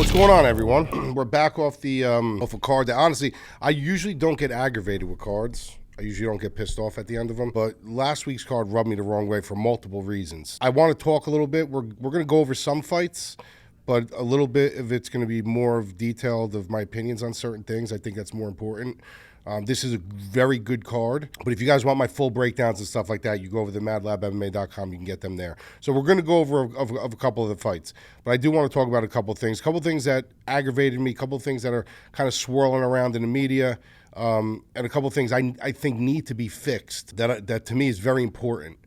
What's going on, everyone? We're back off a card that, honestly, I usually don't get aggravated with cards. I usually don't get pissed off at the end of them, but last week's card rubbed me the wrong way for multiple reasons. I want to talk a little bit. We're going to go over some fights, but a little bit of it's going to be more of detailed of my opinions on certain things. I think that's more important. This is a very good card, but if you guys want my full breakdowns and stuff like that, you go over to madlabmma.com, you can get them there. So we're going to go over a couple of the fights, but I do want to talk about a couple of things that aggravated me, a couple of things that are kind of swirling around in the media, and a couple of things I think need to be fixed that to me is very important.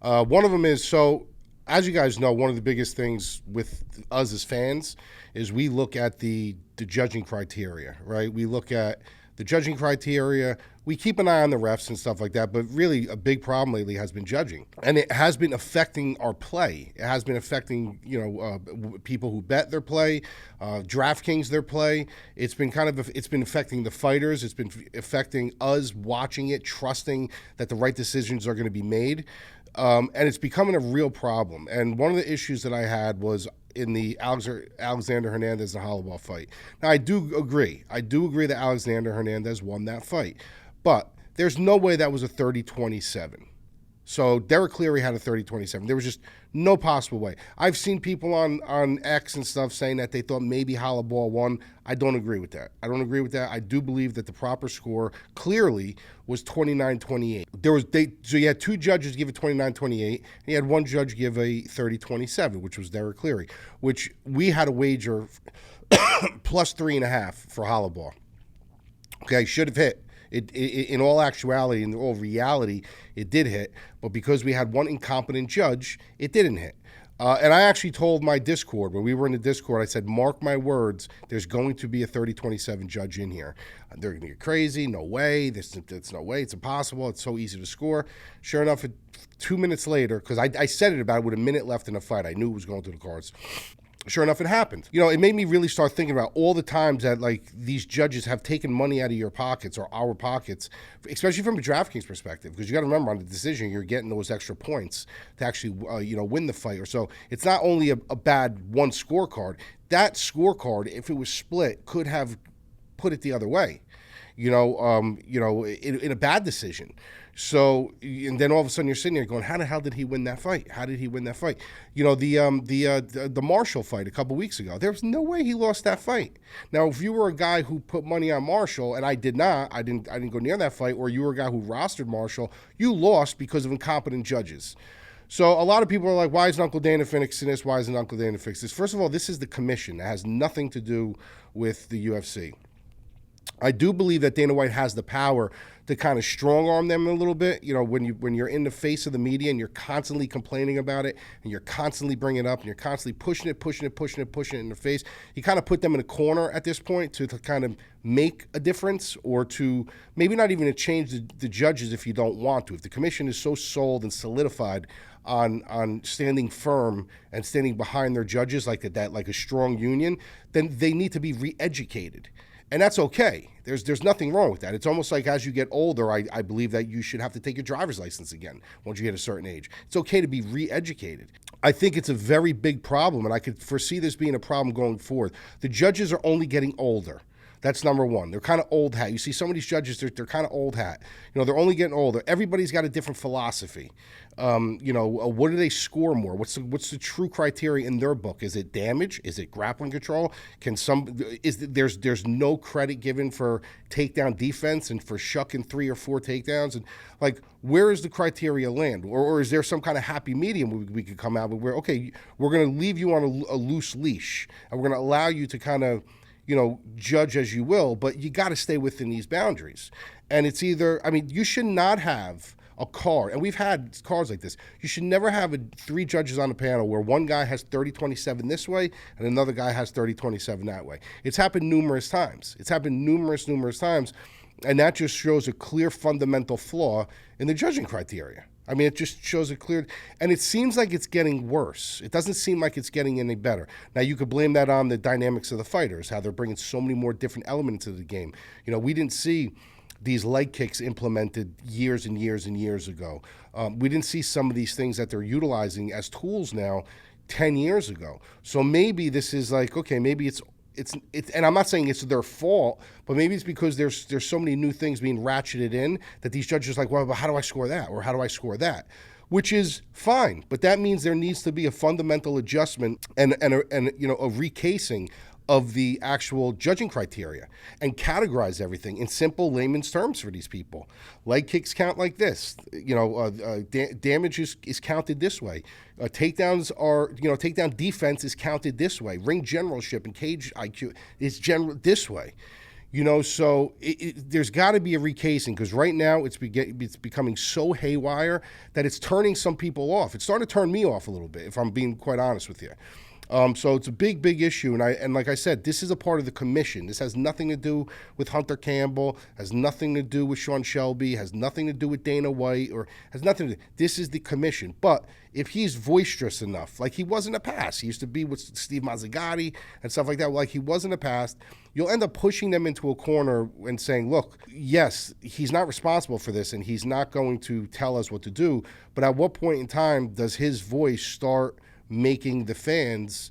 One of them is, so as you guys know, one of the biggest things with us as fans is we look at the judging criteria, right? We look at the judging criteria. We keep an eye on the refs and stuff like that, but really a big problem lately has been judging. And it has been affecting our play. It has been affecting, people who bet their play, DraftKings their play. It's been affecting the fighters. It's been affecting us watching it, trusting that the right decisions are going to be made. And it's becoming a real problem. And one of the issues that I had was in the Alexander Hernandez and Holloway fight. Now, I do agree that Alexander Hernandez won that fight, but there's no way that was a 30-27. So Derek Cleary had a 30-27. There was just no possible way. I've seen people on X and stuff saying that they thought maybe Holloway won. I don't agree with that. I do believe that the proper score clearly was 29-28. So you had two judges give it 29-28, and you had one judge give a 30-27, which was Derek Cleary, which we had a wager plus 3.5 for Holloway. Okay, should have hit. It in all actuality, in all reality, it did hit, but because we had one incompetent judge, it didn't hit. And I actually told my Discord, when we were in the Discord, I said, mark my words, there's going to be a 30-27 judge in here. They're going to get crazy. No way. There's no way. It's impossible. It's so easy to score. Sure enough, 2 minutes later, because I said it about it with a minute left in the fight. I knew it was going to the cards. Sure enough, it happened. It made me really start thinking about all the times that, these judges have taken money out of your pockets or our pockets, especially from a DraftKings perspective, because you got to remember on the decision, you're getting those extra points to actually, win the fight. Or so it's not only a bad one scorecard. That scorecard, if it was split, could have put it the other way, in a bad decision. So, and then all of a sudden you're sitting there going, how the hell did he win that fight? The Marshall fight a couple weeks ago, there was no way he lost that fight. Now, if you were a guy who put money on Marshall, and I did not, I didn't go near that fight, or you were a guy who rostered Marshall, you lost because of incompetent judges. So a lot of people are like, why isn't Uncle Dana fixing this? Why isn't Uncle Dana fixing this? First of all, this is the commission. It has nothing to do with the UFC. I do believe that Dana White has the power to kind of strong-arm them a little bit. When you're in the face of the media and you're constantly complaining about it and you're constantly bringing it up and you're constantly pushing it in the face, you kind of put them in a corner at this point to kind of make a difference, or to maybe not even to change the judges if you don't want to. If the commission is so sold and solidified on standing firm and standing behind their judges like a strong union, then they need to be re-educated. And that's okay. There's nothing wrong with that. It's almost like as you get older, I believe that you should have to take your driver's license again once you hit a certain age. It's okay to be re-educated. I think it's a very big problem, and I could foresee this being a problem going forward. The judges are only getting older. That's number one. They're kind of old hat. You see some of these judges, they're kind of old hat. They're only getting older. Everybody's got a different philosophy. What do they score more? What's the true criteria in their book? Is it damage? Is it grappling control? There's no credit given for takedown defense and for shucking 3 or 4 takedowns? And where is the criteria land? Or is there some kind of happy medium we could come out with where, okay, we're going to leave you on a loose leash and we're going to allow you to kind of, judge as you will, but you got to stay within these boundaries. And it's either, you should not have a card, and we've had cards like this. You should never have 3 judges on a panel where one guy has 30-27 this way and another guy has 30-27 that way. It's happened numerous times. Numerous times, and that just shows a clear fundamental flaw in the judging criteria. It just shows it clear, and it seems like it's getting worse. It doesn't seem like it's getting any better. Now, you could blame that on the dynamics of the fighters, how they're bringing so many more different elements to the game. We didn't see these leg kicks implemented years and years and years ago. We didn't see some of these things that they're utilizing as tools now 10 years ago. So maybe this is maybe it's and I'm not saying it's their fault, but maybe it's because there's so many new things being ratcheted in that these judges are like, well, how do I score that? Or how do I score that? Which is fine, but that means there needs to be a fundamental adjustment and a recasing of the actual judging criteria and categorize everything in simple layman's terms for these people. Leg kicks count like this. Damage is counted this way. Takedowns are, takedown defense is counted this way. Ring generalship and cage IQ is this way. So there's got to be a recasing, because right now it's becoming so haywire that it's turning some people off. It's starting to turn me off a little bit, if I'm being quite honest with you. So it's a big, big issue, and like I said, this is a part of the commission. This has nothing to do with Hunter Campbell, has nothing to do with Sean Shelby, has nothing to do with Dana White, or has nothing to do. This is the commission. But if he's boisterous enough, like he was in the past, he used to be with Steve Mazzagatti and stuff like that, like he was in the past, you'll end up pushing them into a corner and saying, look, yes, he's not responsible for this, and he's not going to tell us what to do, but at what point in time does his voice start making the fans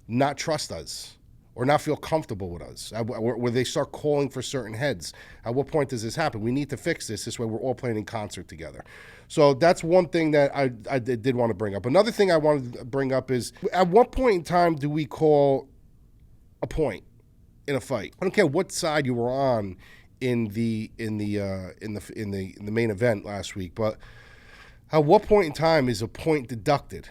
not trust us or not feel comfortable with us, where they start calling for certain heads? At what point does this happen? We need to fix this. This way we're all playing in concert together. So that's one thing that I did want to bring up. Another thing I wanted to bring up is, at what point in time do we call a point in a fight? I don't care what side you were on in the main event last week, but at what point in time is a point deducted?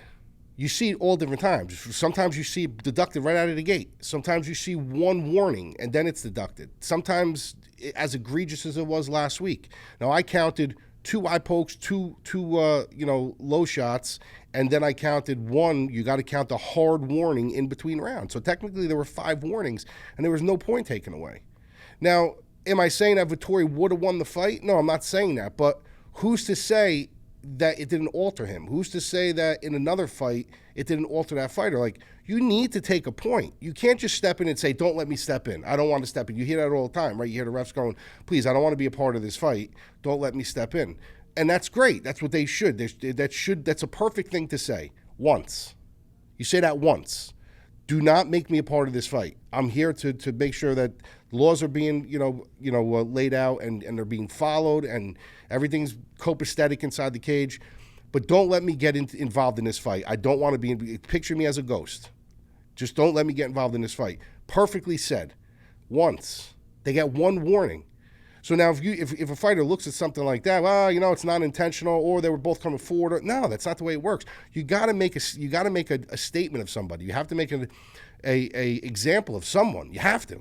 You see it all different times. Sometimes you see it deducted right out of the gate. Sometimes you see one warning and then it's deducted. Sometimes as egregious as it was last week. Now I counted 2 eye pokes, two low shots, and then I counted 1. You got to count the hard warning in between rounds. So technically there were 5 warnings and there was no point taken away. Now, am I saying that Vettori would have won the fight? No, I'm not saying that. But who's to say that it didn't alter him? Who's to say that in another fight it didn't alter that fighter? Like, you need to take a point. You can't just step in and say, don't let me step in. I don't want to step in. You hear that all the time, right? You hear the refs going, please, I don't want to be a part of this fight. Don't let me step in. And that's great. That's what they should. That's a perfect thing to say. Once. You say that once. Do not make me a part of this fight. I'm here to make sure that laws are being, laid out and they're being followed and everything's copacetic inside the cage. But don't let me get involved in this fight. I don't want to be. Picture me as a ghost. Just don't let me get involved in this fight. Perfectly said. Once. They get 1 warning. So now if a fighter looks at something like that, well, it's not intentional, or they were both coming forward. No, that's not the way it works. You got to make a statement of somebody. You have to make a example of someone. You have to,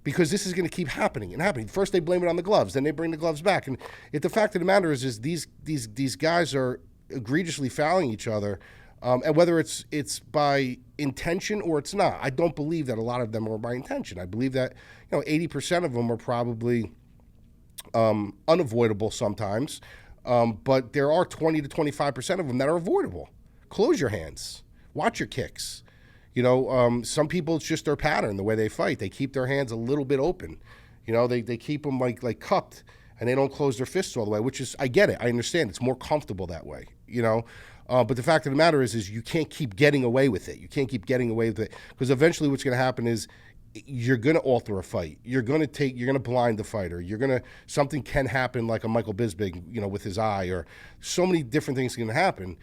because this is going to keep happening and happening. First they blame it on the gloves, then they bring the gloves back, and the fact of the matter is these guys are egregiously fouling each other, and whether it's by intention or it's not. I don't believe that a lot of them are by intention. I believe that 80% of them are probably unavoidable sometimes, but there are 20 to 25% of them that are avoidable. Close your hands. Watch your kicks. Some people, it's just their pattern, the way they fight. They keep their hands a little bit open. They keep them like cupped, and they don't close their fists all the way, which is, I get it. I understand. It's more comfortable that way, But the fact of the matter is you can't keep getting away with it. You can't keep getting away with it, because eventually what's going to happen is you're going to alter a fight. You're going to blind the fighter. Something can happen, like a Michael Bisping, with his eye, or so many different things can happen.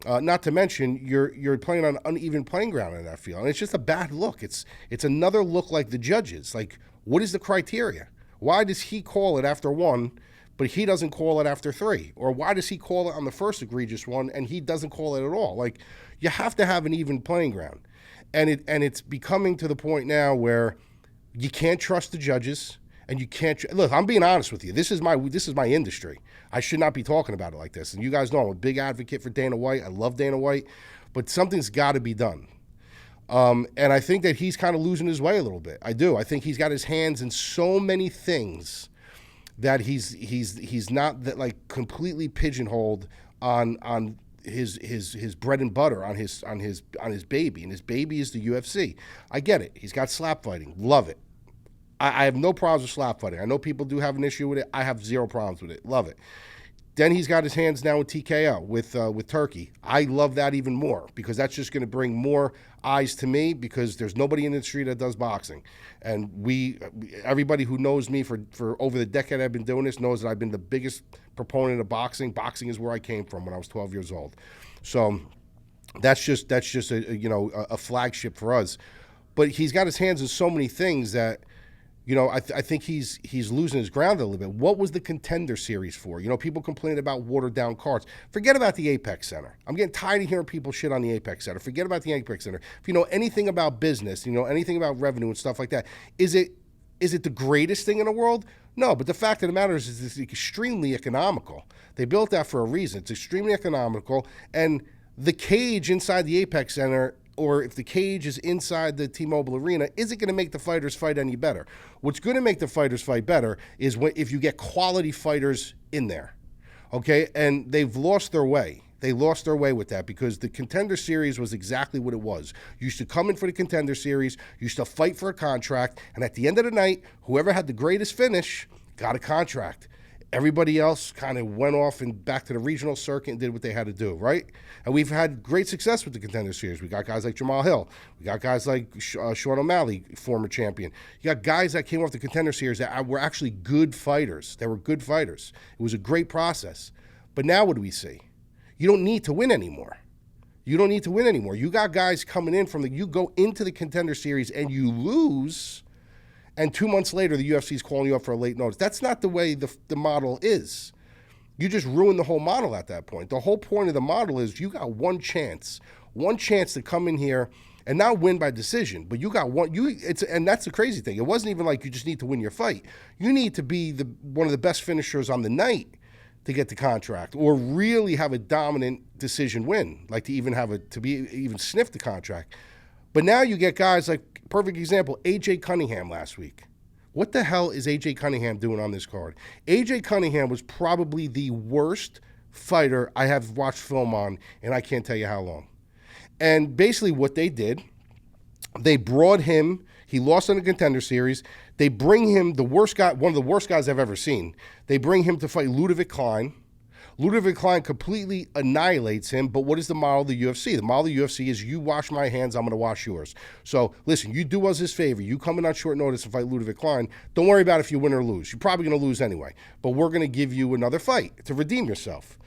Not to mention you're playing on uneven playing ground in that field, and it's just a bad look. It's another look like the judges. Like, what is the criteria? Why does he call it after 1, but he doesn't call it after 3? Or why does he call it on the first egregious one and he doesn't call it at all? Like, you have to have an even playing ground. And it's becoming to the point now where you can't trust the judges, and you can't look. I'm being honest with you. This is my industry. I should not be talking about it like this. And you guys know I'm a big advocate for Dana White. I love Dana White, but something's got to be done. And I think that he's kind of losing his way a little bit. I do. I think he's got his hands in so many things that he's not that, like, completely pigeonholed on his bread and butter, on his baby, and his baby is the UFC. I get it. He's got slap fighting. Love it. I have no problems with slap fighting. I know people do have an issue with it. I have 0 problems with it. Love it. Then he's got his hands now with TKO, with Turkey. I love that even more because that's just going to bring more eyes to me because there's nobody in the industry that does boxing. And everybody who knows me for over the decade I've been doing this knows that I've been the biggest proponent of boxing. Boxing is where I came from when I was 12 years old. So that's just a flagship for us. But he's got his hands in so many things that, I think he's losing his ground a little bit. What was the Contender Series for? People complaining about watered down cards. Forget about the Apex Center. I'm getting tired of hearing people shit on the Apex Center. Forget about the Apex Center. If you know anything about business, anything about revenue and stuff like that, is it the greatest thing in the world? No, but the fact of the matter is it's extremely economical. They built that for a reason. It's extremely economical, and the cage inside the Apex Center, or if the cage is inside the T-Mobile Arena, isn't going to make the fighters fight any better. What's going to make the fighters fight better is if you get quality fighters in there, okay? And they've lost their way. They lost their way with that because the Contender Series was exactly what it was. You used to come in for the Contender Series, you used to fight for a contract, and at the end of the night, whoever had the greatest finish got a contract. Everybody else kind of went off and back to the regional circuit and did what they had to do, right? And we've had great success with the Contender Series. We got guys like Jamal Hill. We got guys like Sean O'Malley, former champion. You got guys that came off the Contender Series that were actually good fighters. They were good fighters. It was a great process. But now what do we see? You don't need to win anymore. You don't need to win anymore. You got guys coming in you go into the Contender Series and you lose, and 2 months later, the UFC is calling you up for a late notice. That's not the way the model is. You just ruin the whole model at that point. The whole point of the model is you got one chance to come in here and not win by decision, but you got one. And that's the crazy thing. It wasn't even like you just need to win your fight. You need to be one of the best finishers on the night to get the contract, or really have a dominant decision win, like to even sniff the contract. But now you get guys like, perfect example, A.J. Cunningham last week. What the hell is A.J. Cunningham doing on this card? A.J. Cunningham was probably the worst fighter I have watched film on, and I can't tell you how long. And basically what they did, they brought him, he lost in the Contender Series, they bring him one of the worst guys I've ever seen. They bring him to fight Ludovic Klein. Ludovic Klein completely annihilates him, but what is the model of the UFC? The model of the UFC is you wash my hands, I'm going to wash yours. So, listen, you do us this favor. You come in on short notice and fight Ludovic Klein. Don't worry about if you win or lose. You're probably going to lose anyway, but we're going to give you another fight to redeem yourself,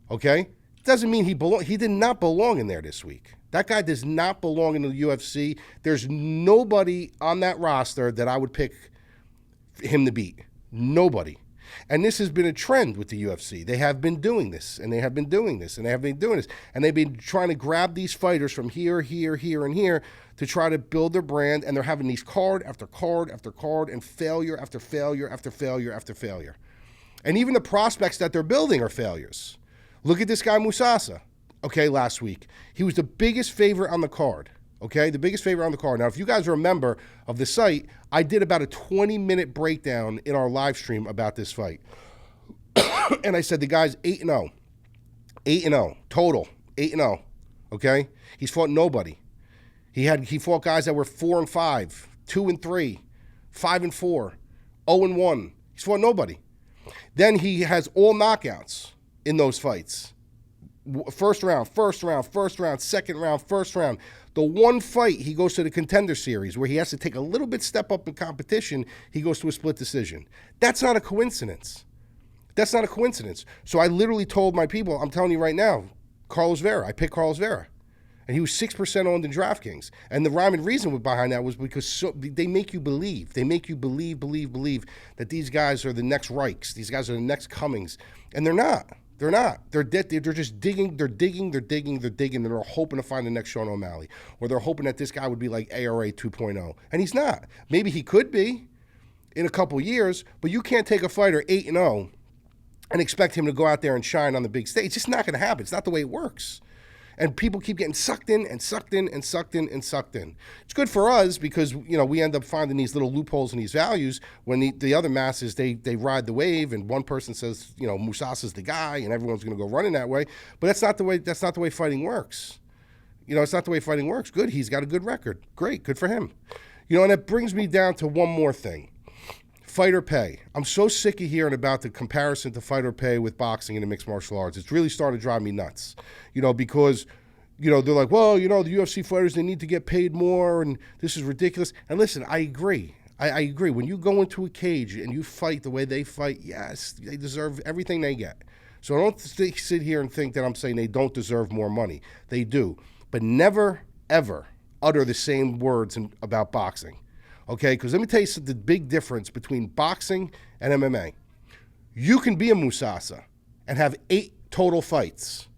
okay? Doesn't mean he did not belong in there this week. That guy does not belong in the UFC. There's nobody on that roster that I would pick him to beat. Nobody. And this has been a trend with the UFC. They have been doing this, and they have been doing this, and they have been doing this. And they've been trying to grab these fighters from here, here, here, and here to try to build their brand, and they're having these card after card after card and failure after failure after failure after failure. And even the prospects that they're building are failures. Look at this guy, Musasa, okay, last week. He was the biggest favorite on the card. Okay, the biggest favorite on the card. Now, if you guys are a member of the site, I did about a 20-minute breakdown in our live stream about this fight. And I said the guy's 8-0. 8-0. Total. 8-0. Okay? He's fought nobody. He fought guys that were 4-5, 2-3, 5-4, 0-1. He's fought nobody. Then he has all knockouts in those fights. First round, second round, first round. The one fight he goes to the Contender Series where he has to take a little bit step up in competition, he goes to a split decision. That's not a coincidence. That's not a coincidence. So I literally told my people, I'm telling you right now, Carlos Vera. I picked Carlos Vera. And he was 6% owned in DraftKings. And the rhyme and reason behind that was because they make you believe. They make you believe that these guys are the next Reichs. These guys are the next Cummings. And they're not. They're not. They're just digging. They're digging, and they're hoping to find the next Sean O'Malley. Or they're hoping that this guy would be like ARA 2.0. And he's not. Maybe he could be in a couple years, but you can't take a fighter 8-0 and expect him to go out there and shine on the big stage. It's just not going to happen. It's not the way it works. And people keep getting sucked in. It's good for us because, we end up finding these little loopholes in these values when the other masses, they ride the wave and one person says, Musasa's the guy and everyone's going to go running that way. But that's not the way fighting works. It's not the way fighting works. Good. He's got a good record. Great. Good for him. And it brings me down to one more thing. fighter pay. I'm so sick of hearing about the comparison to fighter pay with boxing and the mixed martial arts. It's really starting to drive me nuts, because, they're like, well, the UFC fighters, they need to get paid more, and this is ridiculous. And listen, I agree. I agree. When you go into a cage and you fight the way they fight, yes, they deserve everything they get. So don't sit here and think that I'm saying they don't deserve more money. They do. But never, ever utter the same words about boxing. Okay? Because let me tell you the big difference between boxing and MMA. You can be a Musasa and have 8 total fights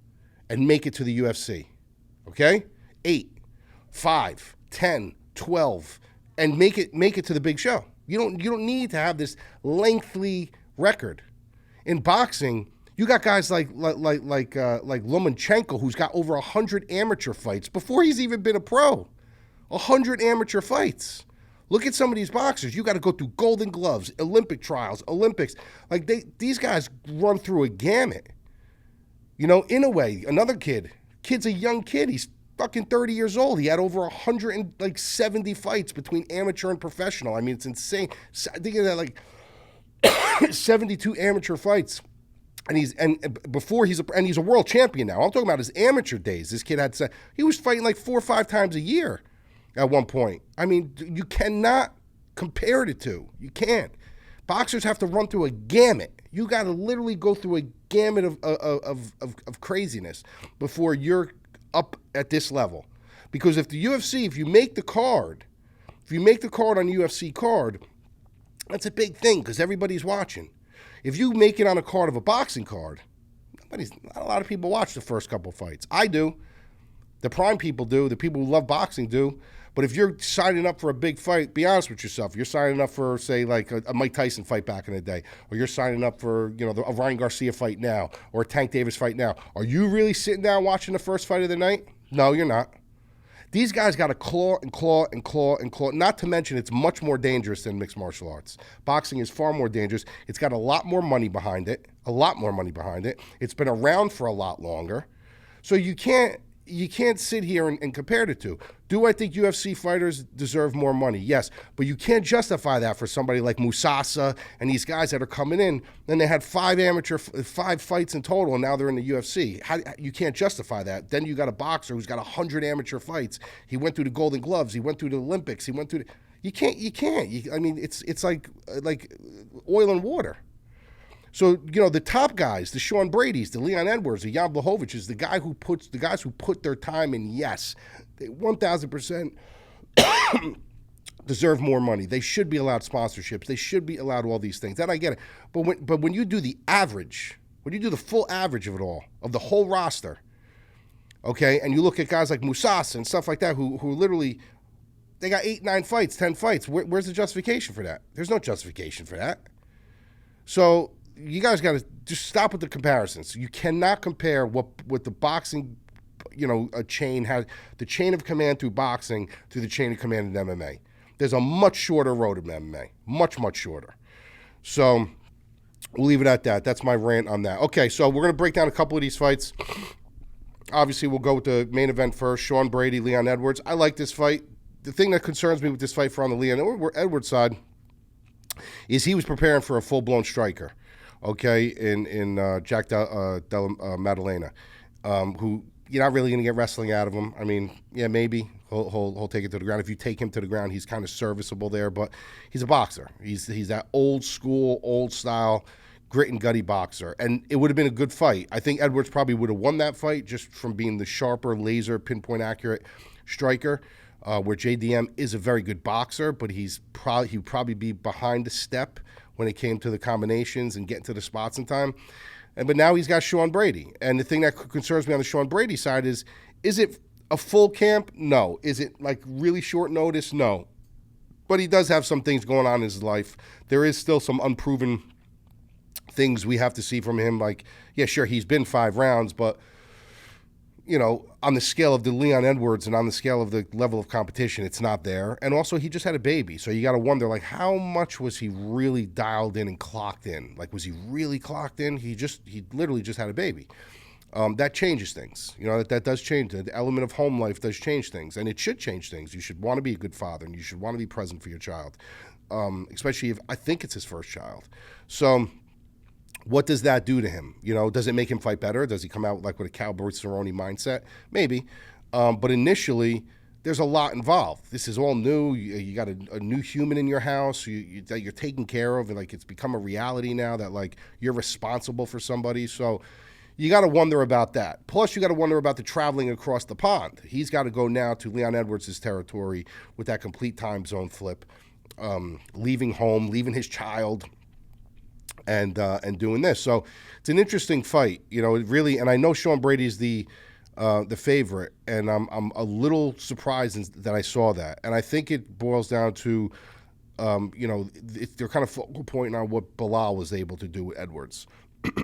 and make it to the UFC. Okay? 8, 5, 10, 12, and make it to the big show. You don't need to have this lengthy record. In boxing, you got guys like Lomachenko, who's got over 100 amateur fights before he's even been a pro. 100 amateur fights. Look at some of these boxers. You got to go through Golden Gloves, Olympic trials, Olympics. These guys run through a gamut. In a way, another kid's a young kid. He's fucking 30 years old. He had over 170 fights between amateur and professional. I mean, it's insane. I think he had 72 amateur fights. And he's a world champion now. I'm talking about his amateur days. This kid he was fighting 4 or 5 times a year at one point. I mean, you cannot compare the two. You can't. Boxers have to run through a gamut. You got to literally go through a gamut of craziness before you're up at this level. Because if you make the card on the UFC card, that's a big thing because everybody's watching. If you make it on a card of a boxing card, not a lot of people watch the first couple fights. I do. The prime people do. The people who love boxing do. But if you're signing up for a big fight, be honest with yourself. You're signing up for, say, a Mike Tyson fight back in the day, or you're signing up for, a Ryan Garcia fight now, or a Tank Davis fight now. Are you really sitting down watching the first fight of the night? No, you're not. These guys got to claw and claw and claw and claw. Not to mention, it's much more dangerous than mixed martial arts. Boxing is far more dangerous. It's got a lot more money behind it. It's been around for a lot longer. So you can't sit here and compare the two. Do I think UFC fighters deserve more money? Yes, but you can't justify that for somebody like Musasa and these guys that are coming in. Then they had 5 fights in total, and now they're in the UFC. You can't justify that. Then you got a boxer who's got 100 amateur fights. He went through the Golden Gloves. He went through the Olympics. He went through You can't. It's like oil and water. So, the top guys, the Sean Bradys, the Leon Edwards, the Jan Blachowicz, the guys who put their time in, yes, they 1,000% deserve more money. They should be allowed sponsorships. They should be allowed all these things. That I get it. But when you do the average, when you do the full average of it all, of the whole roster, okay, and you look at guys like Musasa and stuff like that who literally, they got 8, 9 fights, 10 fights. Where's the justification for that? There's no justification for that. So you guys got to just stop with the comparisons. You cannot compare what the boxing, a chain has, the chain of command through boxing to the chain of command in MMA. There's a much shorter road in MMA, much, much shorter. So we'll leave it at that. That's my rant on that. Okay, so we're going to break down a couple of these fights. Obviously, we'll go with the main event first, Sean Brady, Leon Edwards. I like this fight. The thing that concerns me with this fight for on the Leon Edwards side is he was preparing for a full-blown striker. Okay, in Jack Della Maddalena, who you're not really going to get wrestling out of him. I mean, yeah, maybe he'll take it to the ground. If you take him to the ground, he's kind of serviceable there, but he's a boxer. He's that old school, old style, grit and gutty boxer, and it would have been a good fight. I think Edwards probably would have won that fight just from being the sharper, laser, pinpoint accurate striker. Where JDM is a very good boxer, but he'd probably be behind the step when it came to the combinations and getting to the spots in time. But now he's got Sean Brady. And the thing that concerns me on the Sean Brady side is it a full camp? No. Is it really short notice? No. But he does have some things going on in his life. There is still some unproven things we have to see from him. Yeah, sure, he's been 5 rounds, but on the scale of the Leon Edwards and on the scale of the level of competition, it's not there. And also, he just had a baby. So you got to wonder, how much was he really dialed in and clocked in? Was he really clocked in? He literally just had a baby. That changes things. That does change. The element of home life does change things. And it should change things. You should want to be a good father, and you should want to be present for your child. especially if I think it's his first child. So what does that do to him? Does it make him fight better? Does he come out like with a Cowboy Cerrone mindset? Maybe. But initially, there's a lot involved. This is all new. You got a new human in your house that you're taking care of, and like it's become a reality now that like you're responsible for somebody. So you got to wonder about that. Plus, you got to wonder about the traveling across the pond. He's got to go now to Leon Edwards' territory with that complete time zone flip, leaving home, leaving his child, and doing this. So it's an interesting fight, it really. And I know Sean Brady's the favorite, and I'm a little surprised that I saw that. And I think it boils down to, they're kind of focal pointing on what Bilal was able to do with Edwards.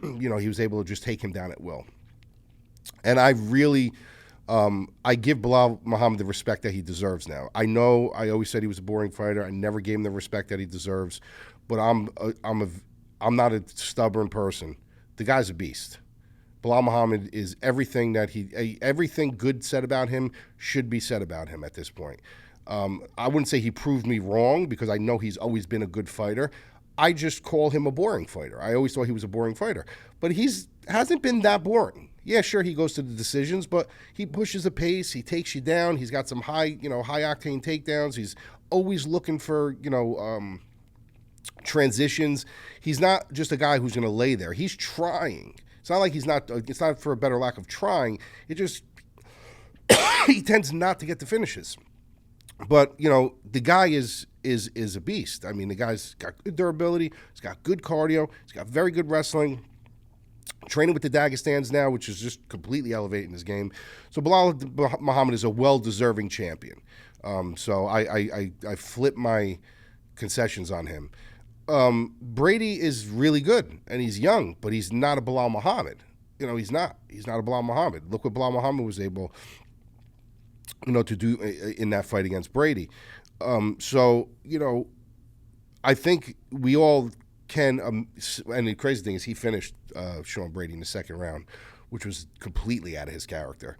He was able to just take him down at will. And I really, I give Bilal Muhammad the respect that he deserves now. I know I always said he was a boring fighter. I never gave him the respect that he deserves, but I'm not a stubborn person. The guy's a beast. Bilal Muhammad is everything everything good said about him should be said about him at this point. I wouldn't say he proved me wrong because I know he's always been a good fighter. I just call him a boring fighter. I always thought he was a boring fighter, but hasn't been that boring. Yeah, sure, he goes to the decisions, but he pushes the pace. He takes you down. He's got some high octane takedowns. He's always looking for, transitions. He's not just a guy who's going to lay there. He's trying. It's not like it's not for a better lack of trying. It just, he tends not to get the finishes. But, the guy is a beast. I mean, the guy's got good durability. He's got good cardio. He's got very good wrestling. Training with the Dagestans now, which is just completely elevating his game. So Bilal Muhammad is a well-deserving champion. So I flip my concessions on him. Brady is really good, and he's young, but he's not a Bilal Muhammad. He's not. He's not a Bilal Muhammad. Look what Bilal Muhammad was able to do in that fight against Brady. So, I think we all can, and the crazy thing is he finished Sean Brady in the second round, which was completely out of his character.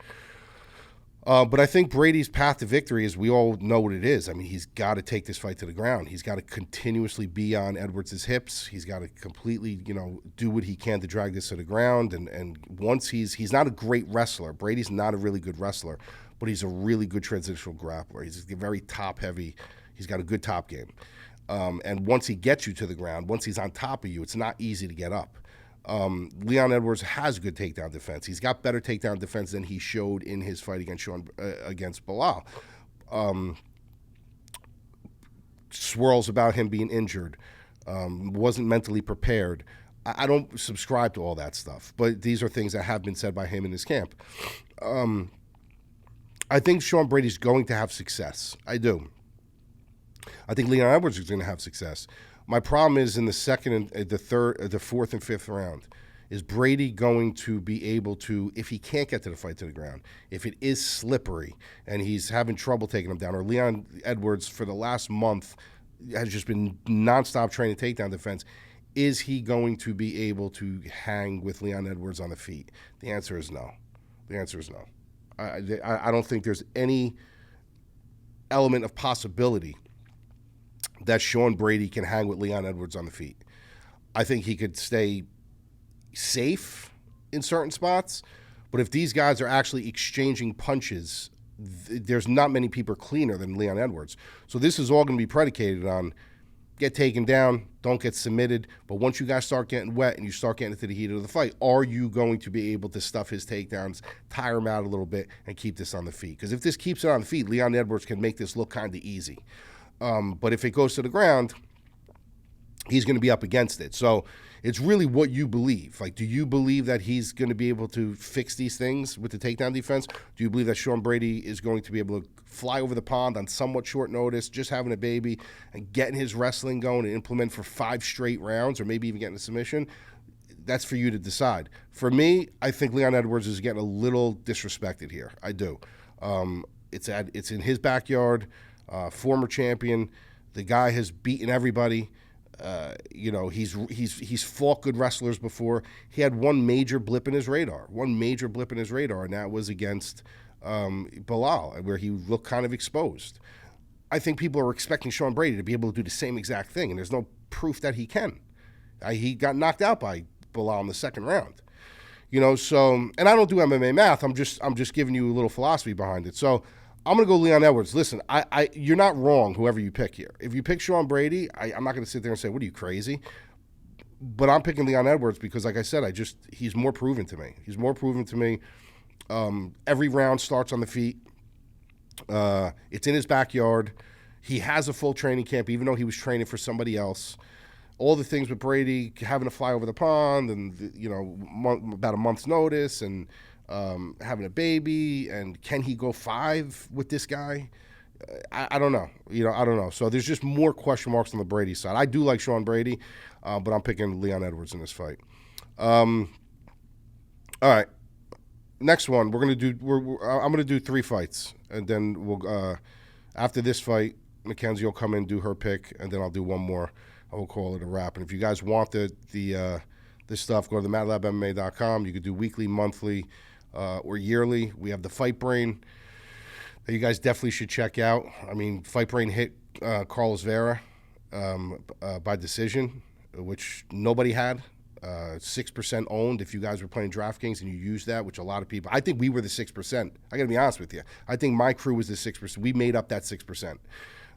But I think Brady's path to victory is, we all know what it is. I mean, he's got to take this fight to the ground. He's got to continuously be on Edwards' hips. He's got to completely, do what he can to drag this to the ground. And once he's not a great wrestler. Brady's not a really good wrestler, but he's a really good transitional grappler. He's very top heavy. He's got a good top game. And once he gets you to the ground, once he's on top of you, it's not easy to get up. Leon Edwards has good takedown defense. He's got better takedown defense than he showed in his fight against Bilal. Swirls about him being injured, wasn't mentally prepared. I don't subscribe to all that stuff, but these are things that have been said by him in his camp. I think Sean Brady's going to have success. I do. I think Leon Edwards is going to have success. My problem is in the second and the fourth and fifth round. Is Brady going to be able to, if he can't get to the fight to the ground, if it is slippery and he's having trouble taking him down, or Leon Edwards for the last month has just been nonstop training takedown defense, is he going to be able to hang with Leon Edwards on the feet? The answer is no. The answer is no. I don't think there's any element of possibility that Sean Brady can hang with Leon Edwards on the feet. I think he could stay safe in certain spots, but if these guys are actually exchanging punches, there's not many people cleaner than Leon Edwards. So this is all going to be predicated on get taken down, don't get submitted, but once you guys start getting wet and you start getting into the heat of the fight, are you going to be able to stuff his takedowns, tire him out a little bit, and keep this on the feet? Because if this keeps it on the feet, Leon Edwards can make this look kind of easy. But if it goes to the ground, he's going to be up against it. So it's really what you believe. Like, do you believe that he's going to be able to fix these things with the takedown defense? Do you believe that Sean Brady is going to be able to fly over the pond on somewhat short notice, just having a baby, and getting his wrestling going and implement for 5 straight rounds, or maybe even getting a submission? That's for you to decide. For me, I think Leon Edwards is getting a little disrespected here. I do. It's in his backyard. Former champion. The guy has beaten everybody. He's fought good wrestlers before. He had one major blip in his radar, and that was against Bilal, where he looked kind of exposed. I think people are expecting Sean Brady to be able to do the same exact thing, and there's no proof that he can. He got knocked out by Bilal in the second round. So, and I don't do MMA math. I'm just giving you a little philosophy behind it. So I'm gonna go Leon Edwards. Listen, you're not wrong, whoever you pick here. If you pick Sean Brady, I'm not gonna sit there and say, what are you, crazy? But I'm picking Leon Edwards because, like I said, he's more proven to me. He's more proven to me. Every round starts on the feet. It's in his backyard. He has a full training camp, even though he was training for somebody else. All the things with Brady having to fly over the pond and, about a month's notice and having a baby, and can he go 5 with this guy? I don't know. I don't know. So there's just more question marks on the Brady side. I do like Sean Brady, but I'm picking Leon Edwards in this fight. All right. Next one, I'm gonna do 3 fights, and then we'll after this fight, Mackenzie will come in, do her pick, and then I'll do one more. I will call it a wrap. And if you guys want this stuff, go to themadlabmma.com. You could do weekly, monthly, or yearly. We have the Fight Brain that you guys definitely should check out. I mean, Fight Brain hit Carlos Vera by decision, which nobody had. 6% owned if you guys were playing DraftKings and you used that, which a lot of people, I think we were the 6%. I got to be honest with you. I think my crew was the 6%. We made up that 6%.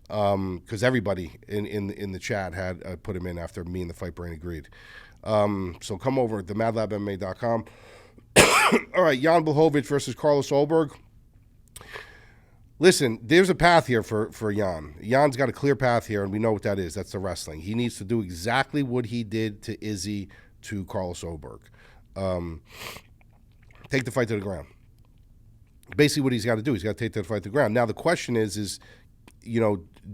Because everybody in the chat had put him in after me and the Fight Brain agreed. So come over to themadlabmma.com. All right, Jan Blachowicz versus Carlos Ulberg. Listen, there's a path here for Jan. Jan's got a clear path here, and we know what that is. That's the wrestling. He needs to do exactly what he did to Izzy to Carlos Ulberg. Take the fight to the ground. Basically what he's got to do, he's got to take the fight to the ground. Now the question is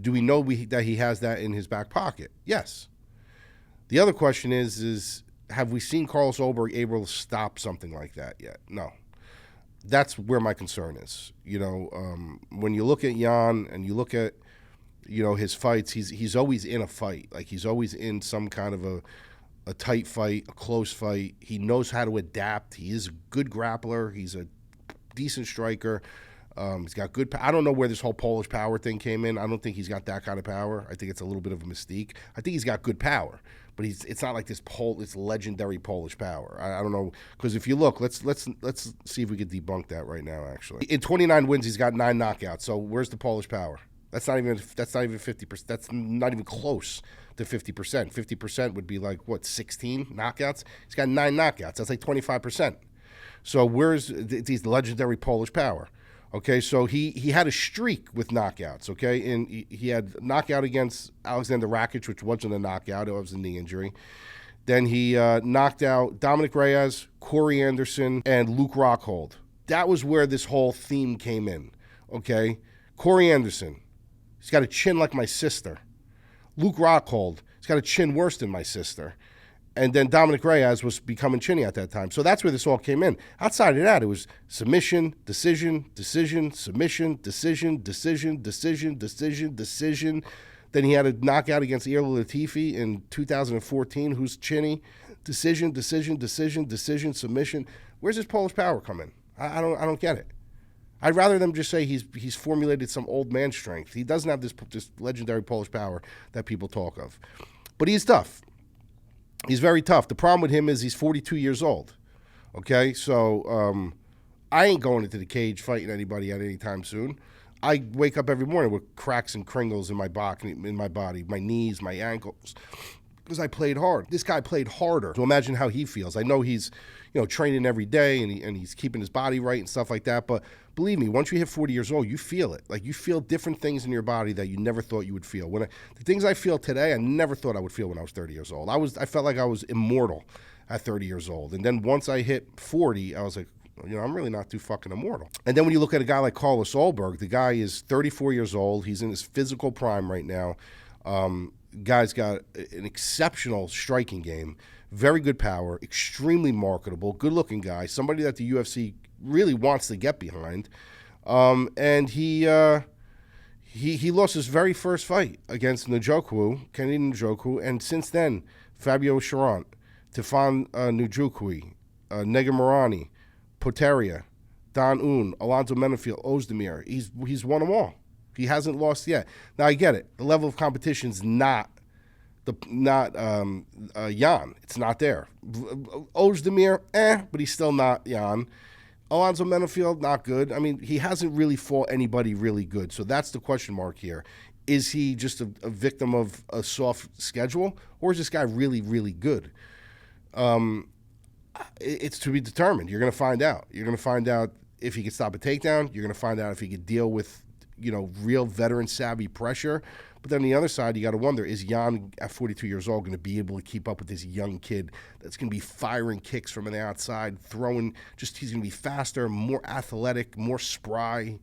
do we know that he has that in his back pocket? Yes. The other question is have we seen Carlos Ulberg able to stop something like that yet? No. That's where my concern is. When you look at Jan and you look at, his fights, he's always in a fight. Like, he's always in some kind of a tight fight, a close fight. He knows how to adapt. He is a good grappler. He's a decent striker. He's got good. I don't know where this whole Polish power thing came in. I don't think he's got that kind of power. I think it's a little bit of a mystique. I think he's got good power, but it's not like this legendary Polish power. I don't know, because if you look, let's see if we can debunk that right now. Actually, in 29 wins, he's got 9 knockouts. So where's the Polish power? That's not even 50%. That's not even close to 50%. 50% would be like 16 knockouts. He's got 9 knockouts. That's like 25%. So where's these legendary Polish power? Okay, so he had a streak with knockouts, okay? And he had knockout against Alexander Rakic, which wasn't a knockout. It was a knee injury. Then he knocked out Dominic Reyes, Corey Anderson, and Luke Rockhold. That was where this whole theme came in, okay? Corey Anderson, he's got a chin like my sister. Luke Rockhold, he's got a chin worse than my sister. And then Dominic Reyes was becoming chinny at that time. So that's where this all came in. Outside of that, it was submission, decision, submission, decision. Then he had a knockout against Ilir Latifi in 2014, who's chinny. Decision, submission. Where's his Polish power come in? I don't get it. I'd rather them just say he's formulated some old man strength. He doesn't have this legendary Polish power that people talk of. But he's tough. He's very tough. The problem with him is he's 42 years old. Okay, so I ain't going into the cage fighting anybody at any time soon. I wake up every morning with cracks and crinkles in my body, my knees, my ankles, because I played hard. This guy played harder. So imagine how he feels. I know he's training every day and he's keeping his body right and stuff like that. But believe me, once you hit 40 years old, you feel it. Like, you feel different things in your body that you never thought you would feel. The things I feel today, I never thought I would feel when I was 30 years old. I felt like I was immortal at 30 years old. And then once I hit 40, I was like, I'm really not too fucking immortal. And then when you look at a guy like Carlos Ulberg, the guy is 34 years old. He's in his physical prime right now. Guy's got an exceptional striking game, very good power, extremely marketable, good-looking guy, somebody that the UFC really wants to get behind. And he lost his very first fight against Kennedy Njoku, and since then, Fabio Charant, Tefan Nujukwi, Negamorani, Poteria, Don Un, Alonzo Menefiel, Ozdemir. He's won them all. He hasn't lost yet. Now I get it. The level of competition is not Jan. It's not there. Ozdemir, but he's still not Jan. Alonzo Menafield, not good. I mean, he hasn't really fought anybody really good. So that's the question mark here. Is he just a victim of a soft schedule, or is this guy really, really good? It's to be determined. You're going to find out. You're going to find out if he can stop a takedown. You're going to find out if he can deal with, real veteran savvy pressure. But then on the other side, you got to wonder, is Jan at 42 years old going to be able to keep up with this young kid that's going to be firing kicks from the outside, he's going to be faster, more athletic, more spry.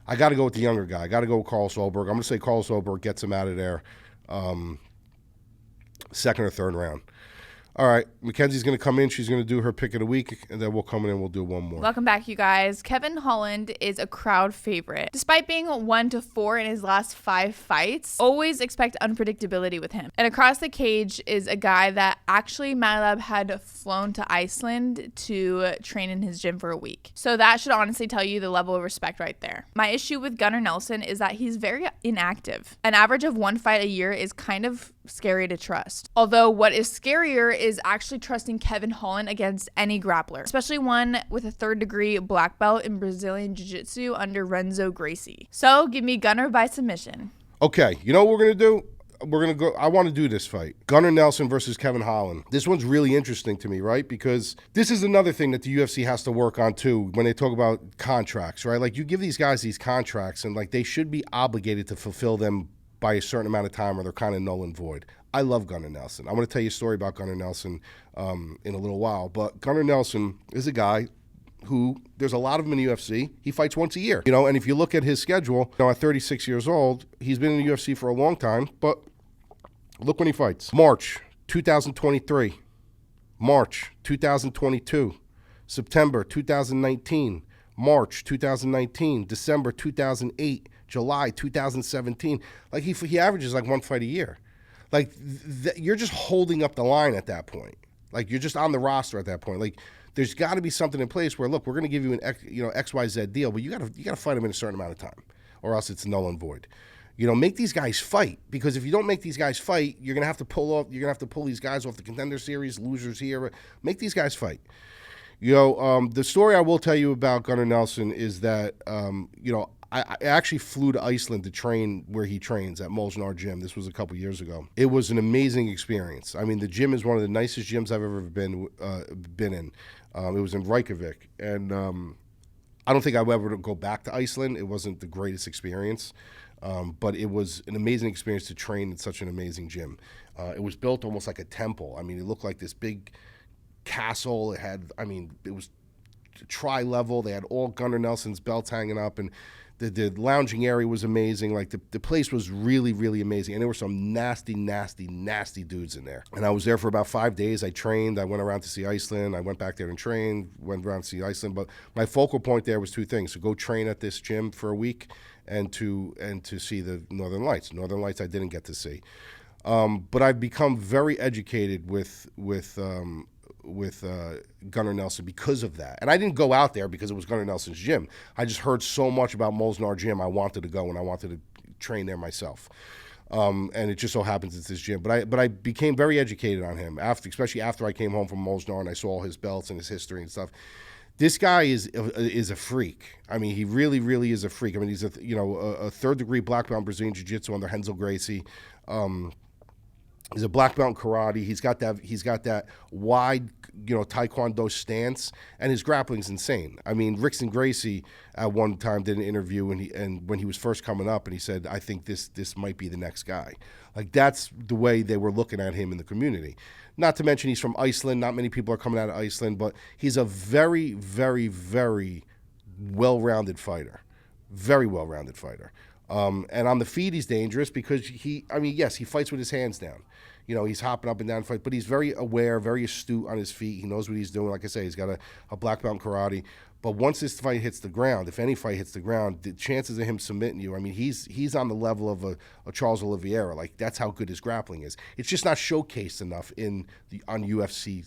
I got to go with the younger guy. I got to go with Carl Solberg. I'm going to say Carl Solberg gets him out of there second or third round. All right, Mackenzie's going to come in. She's going to do her pick of the week, and then we'll come in and we'll do one more. Welcome back, you guys. Kevin Holland is a crowd favorite. Despite being 1-4 in his last 5 fights, always expect unpredictability with him. And across the cage is a guy that actually Matlab had flown to Iceland to train in his gym for a week. So that should honestly tell you the level of respect right there. My issue with Gunnar Nelson is that he's very inactive. An average of 1 fight a year is kind of scary to trust. Although what is scarier is actually trusting Kevin Holland against any grappler, especially one with a 3rd-degree black belt in Brazilian Jiu-Jitsu under Renzo Gracie. So give me Gunnar by submission. Okay, you know what we're going to do? We're going to go. I want to do this fight. Gunnar Nelson versus Kevin Holland. This one's really interesting to me, right? Because this is another thing that the UFC has to work on too when they talk about contracts, right? Like, you give these guys these contracts and like they should be obligated to fulfill them by a certain amount of time or they're kind of null and void. I love Gunnar Nelson. I'm going to tell you a story about Gunnar Nelson in a little while. But Gunnar Nelson is a guy who, there's a lot of him in the UFC. He fights once a year, and if you look at his schedule, at 36 years old, he's been in the UFC for a long time, but look when he fights. March 2023, March 2022, September 2019, March 2019, December 2008, July 2017. Like he averages like 1 fight a year. Like you're just holding up the line at that point. Like you're just on the roster at that point. Like there's got to be something in place where, look, we're going to give you an XYZ deal, but you got to fight them in a certain amount of time, or else it's null and void. Make these guys fight, because if you don't make these guys fight, you're going to have to pull these guys off the Contender Series, losers here. Make these guys fight. The story I will tell you about Gunnar Nelson is that I actually flew to Iceland to train where he trains at Molsnar Gym. This was a couple years ago. It was an amazing experience. I mean, the gym is one of the nicest gyms I've ever been in. It was in Reykjavik, and I don't think I would ever go back to Iceland. It wasn't the greatest experience, but it was an amazing experience to train in such an amazing gym. It was built almost like a temple. I mean, it looked like this big castle. It was tri-level. They had all Gunnar Nelson's belts hanging up, and the lounging area was amazing. Like the place was really, really amazing. And there were some nasty, nasty, nasty dudes in there. And I was there for about 5 days. I trained. I went around to see Iceland. I went back there and trained, went around to see Iceland. But my focal point there was 2 things: to go train at this gym for a week and to see the Northern Lights. Northern Lights I didn't get to see. But I've become very educated with Gunnar Nelson because of that. And I didn't go out there because it was Gunnar Nelson's gym. I just heard so much about Molsnar Gym. I wanted to go, and I wanted to train there myself. And it just so happens it's his gym. But I became very educated on him, especially after I came home from Molsnar and I saw all his belts and his history and stuff. This guy is a freak. I mean, he really, really is a freak. I mean, he's a 3rd-degree black belt in Brazilian Jiu-Jitsu under Renzo Gracie. He's a black belt in karate. He's got that wide, taekwondo stance, and his grappling's insane. I mean, Rickson Gracie at one time did an interview when he was first coming up, and he said, "I think this might be the next guy." Like, that's the way they were looking at him in the community. Not to mention he's from Iceland. Not many people are coming out of Iceland, but he's a very, very, very well-rounded fighter. Very well-rounded fighter. And on the feet, he's dangerous because yes, he fights with his hands down. He's hopping up and down fight, but he's very aware, very astute on his feet. He knows what he's doing. Like I say, he's got a black belt in karate. But once this fight hits the ground, if any fight hits the ground, the chances of him submitting you, I mean, he's on the level of a Charles Oliveira. Like, that's how good his grappling is. It's just not showcased enough on UFC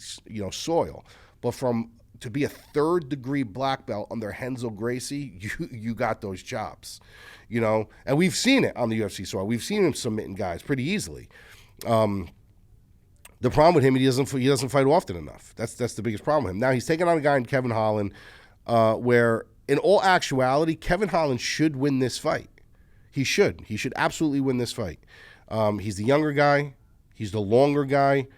soil. But from to be a third-degree black belt under Renzo Gracie, you got those chops, you know. And we've seen it on the UFC soil. We've seen him submitting guys pretty easily. The problem with him, he doesn't fight often enough. That's the biggest problem with him. Now he's taking on a guy in Kevin Holland, where in all actuality, Kevin Holland should win this fight. He should. He should absolutely win this fight. He's the younger guy. He's the longer guy.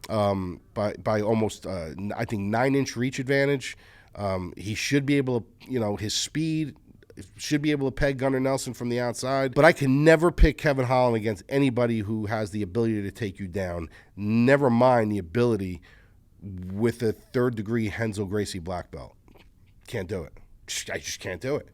By almost, I think, 9-inch reach advantage. He should be able to, you know, his speed should be able to peg Gunnar Nelson from the outside. But I can never pick Kevin Holland against anybody who has the ability to take you down. Never mind the ability with a third-degree Renzo Gracie black belt. Can't do it. I just can't do it.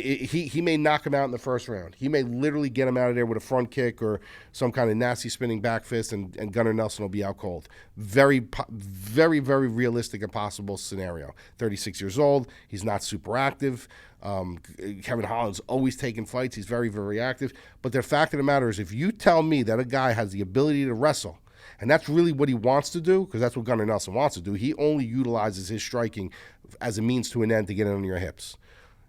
He may knock him out in the first round. He may literally get him out of there with a front kick or some kind of nasty spinning back fist, and Gunnar Nelson will be out cold. Very, very, very realistic and possible scenario. 36 years old. He's not super active. Kevin Holland's always taking fights. He's very, very active. But the fact of the matter is, if you tell me that a guy has the ability to wrestle, and that's really what he wants to do, because that's what Gunnar Nelson wants to do, he only utilizes his striking as a means to an end to get under your hips.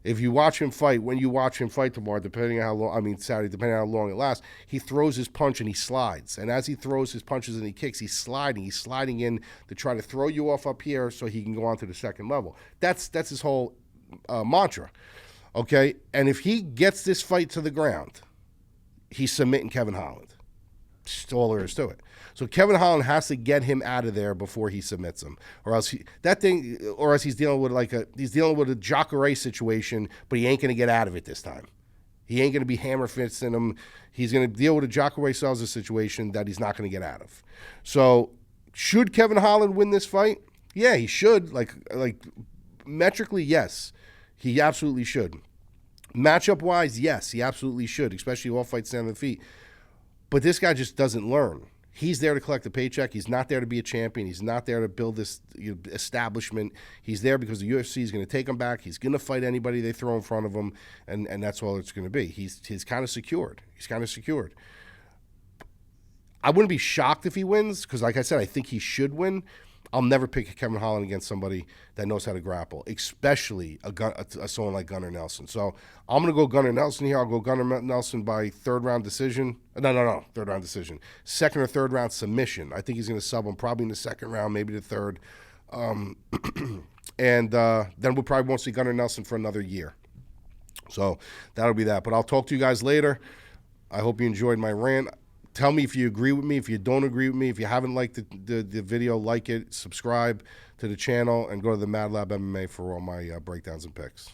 If you watch him fight, when you watch him fight tomorrow, depending on how long, Saturday, depending on how long it lasts, he throws his punch and he slides. And as he throws his punches and he kicks, he's sliding in to try to throw you off up here so he can go on to the second level. That's his whole mantra, okay? And if he gets this fight to the ground, he's submitting Kevin Holland. That's all there is to it. So Kevin Holland has to get him out of there before he submits him, or else he's dealing with a Jacare situation, but he ain't gonna get out of it this time. He ain't gonna be hammer fisting him. He's gonna deal with a Jacare Souza situation that he's not gonna get out of. So should Kevin Holland win this fight? Yeah, he should. Like metrically, yes, he absolutely should. Matchup wise, yes, he absolutely should, especially all fights down to the feet. But this guy just doesn't learn. He's there to collect a paycheck. He's not there to be a champion. He's not there to build this establishment. He's there because the UFC is going to take him back. He's going to fight anybody they throw in front of him, and that's all it's going to be. He's kind of secured. I wouldn't be shocked if he wins because, like I said, I think he should win. I'll never pick Kevin Holland against somebody that knows how to grapple, especially someone like Gunnar Nelson. So I'm going to go Gunnar Nelson here. I'll go Gunnar Nelson by third-round decision. No, third-round decision. Second or third-round submission. I think he's going to sub him probably in the second round, maybe the third. And then we probably won't see Gunnar Nelson for another year. So that'll be that. But I'll talk to you guys later. I hope you enjoyed my rant. Tell me if you agree with me, if you don't agree with me. If you haven't liked the video, like it, subscribe to the channel, and go to the Mad Lab MMA for all my breakdowns and picks.